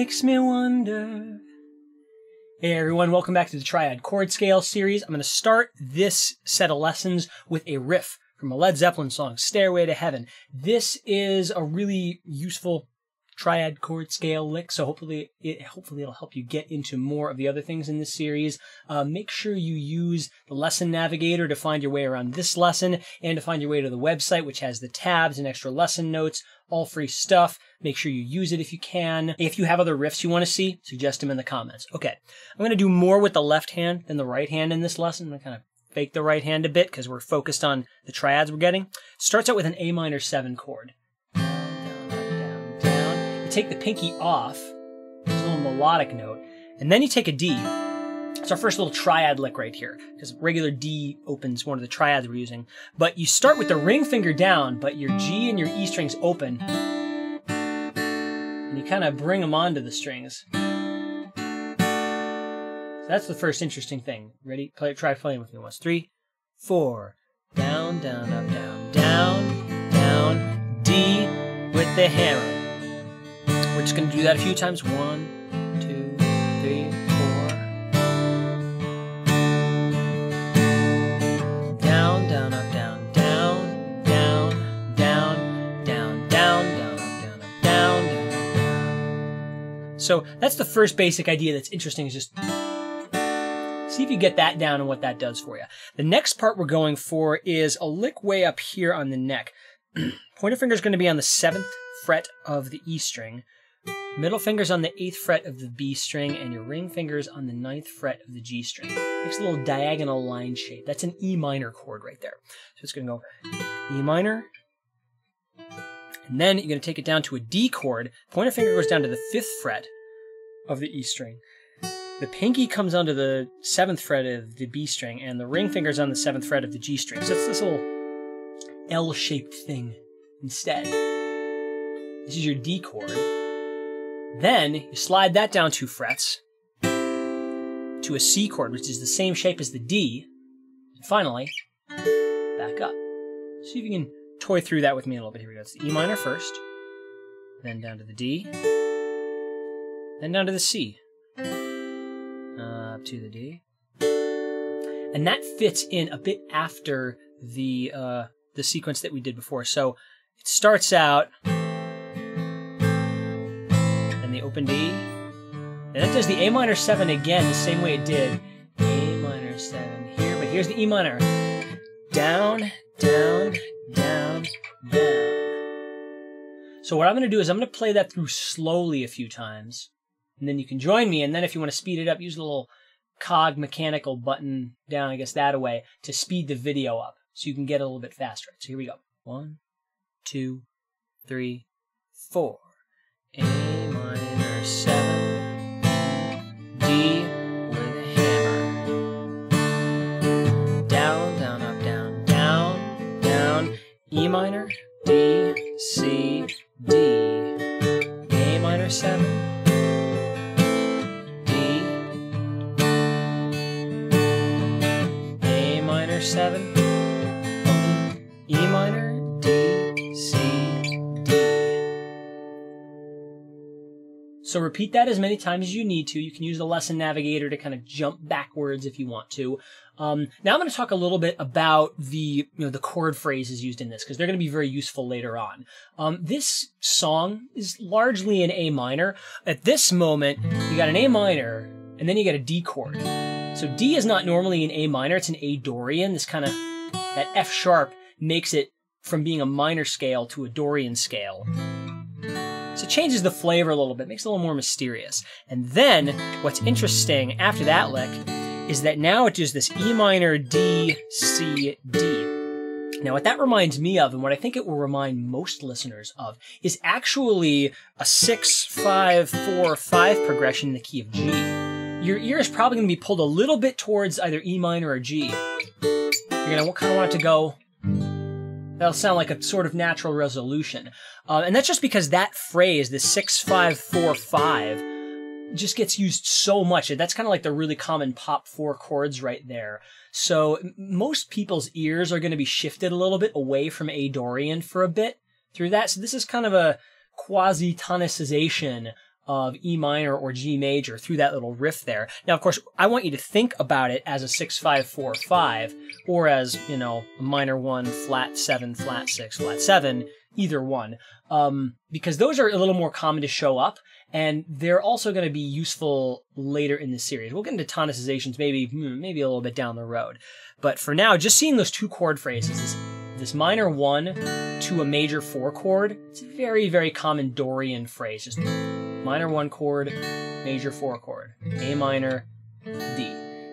makes me wonder. Hey everyone, welcome back to the Triad Chord Scale series. I'm going to start this set of lessons with a riff from a Led Zeppelin song, Stairway to Heaven. This is a really useful triad chord scale lick, so hopefully it'll help you get into more of the other things in this series. Make sure you use the lesson navigator to find your way around this lesson and to find your way to the website, which has the tabs and extra lesson notes, all free stuff. Make sure you use it if you can. If you have other riffs you want to see, suggest them in the comments. Okay, I'm going to do more with the left hand than the right hand in this lesson. I'm going to kind of fake the right hand a bit because we're focused on the triads we're getting. Starts out with an A minor 7 chord. Take the pinky off, it's a little melodic note, and then you take a D. It's our first little triad lick right here, because regular D opens one of the triads we're using. But you start with the ring finger down, but your G and your E strings open, and you kind of bring them onto the strings. So that's the first interesting thing. Ready? Try playing with me once. 3, 4, down, down, up, down, down, down, D with the hammer. We're just going to do that a few times. 1, 2, 3, 4. Down, down, up, down, down, down, down, down, down, down, up, down, up, down, down, up, down. So that's the first basic idea that's interesting, is just see if you get that down and what that does for you. The next part we're going for is a lick way up here on the neck. Pointer finger is going to be on the 7th fret of the E string. Middle finger's on the 8th fret of the B string, and your ring finger's on the 9th fret of the G string. Makes a little diagonal line shape. That's an E minor chord right there. So it's going to go E minor, and then you're going to take it down to a D chord. Pointer finger goes down to the 5th fret of the E string. The pinky comes onto the 7th fret of the B string, and the ring finger's on the 7th fret of the G string. So it's this little L-shaped thing instead. This is your D chord. Then you slide that down 2 frets to a C chord, which is the same shape as the D. And finally, back up. See if you can toy through that with me a little bit. Here we go. It's the E minor first, then down to the D, then down to the C, up to the D. And that fits in a bit after the sequence that we did before. So it starts out the open D, and that does the A minor 7 again, the same way it did A minor 7 here, but here's the E minor. Down, down, down, down. So what I'm going to do is I'm going to play that through slowly a few times, and then you can join me, and then if you want to speed it up, use the little cog mechanical button down, I guess that away, to speed the video up, so you can get a little bit faster. So here we go. 1, 2, 3, 4. A minor 7, D with a hammer. Down, down, up, down, down, down. E minor, D, C, D. A minor 7, D. A minor 7, E minor, D, C, D. So repeat that as many times as you need to. You can use the lesson navigator to kind of jump backwards if you want to. Now I'm going to talk a little bit about the chord phrases used in this, because they're going to be very useful later on. This song is largely in A minor. At this moment, you got an A minor, and then you got a D chord. So D is not normally an A minor, it's an A Dorian. This kind of, that F sharp makes it from being a minor scale to a Dorian scale. So it changes the flavor a little bit, makes it a little more mysterious. And then, what's interesting after that lick is that now it does this E minor, D, C, D. Now what that reminds me of, and what I think it will remind most listeners of, is actually a 6, 5, 4, 5 progression in the key of G. Your ear is probably going to be pulled a little bit towards either E minor or G. You're going to kind of want it to go, that'll sound like a sort of natural resolution. And that's just because that phrase, the 6, 5, 4, 5, just gets used so much. That's kind of like the really common pop 4 chords right there. So most people's ears are going to be shifted a little bit away from A Dorian for a bit through that. So this is kind of a quasi-tonicization of E minor or G major through that little riff there. Now, of course, I want you to think about it as a 6-5-4-5, or as, you know, a minor 1, flat 7, flat 6, flat 7, either one, because those are a little more common to show up, and they're also going to be useful later in the series. We'll get into tonicizations maybe a little bit down the road, but for now, just seeing those two chord phrases, this minor 1 to a major 4 chord, it's a very, very common Dorian phrase. Just minor 1 chord, major 4 chord, A minor, D.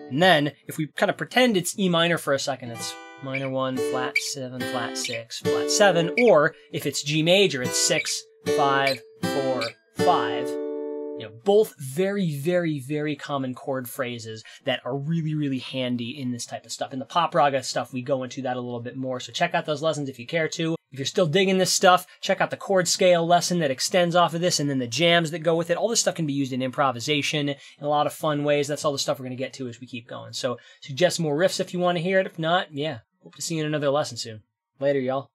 And then, if we kind of pretend it's E minor for a second, it's minor 1, flat 7, flat 6, flat 7, or if it's G major, it's 6, 5, 4, 5. You know, both very, very, very common chord phrases that are really, really handy in this type of stuff. In the pop raga stuff, we go into that a little bit more, so check out those lessons if you care to. If you're still digging this stuff, check out the chord scale lesson that extends off of this, and then the jams that go with it. All this stuff can be used in improvisation in a lot of fun ways. That's all the stuff we're going to get to as we keep going. So suggest more riffs if you want to hear it. If not, yeah, hope to see you in another lesson soon. Later, y'all.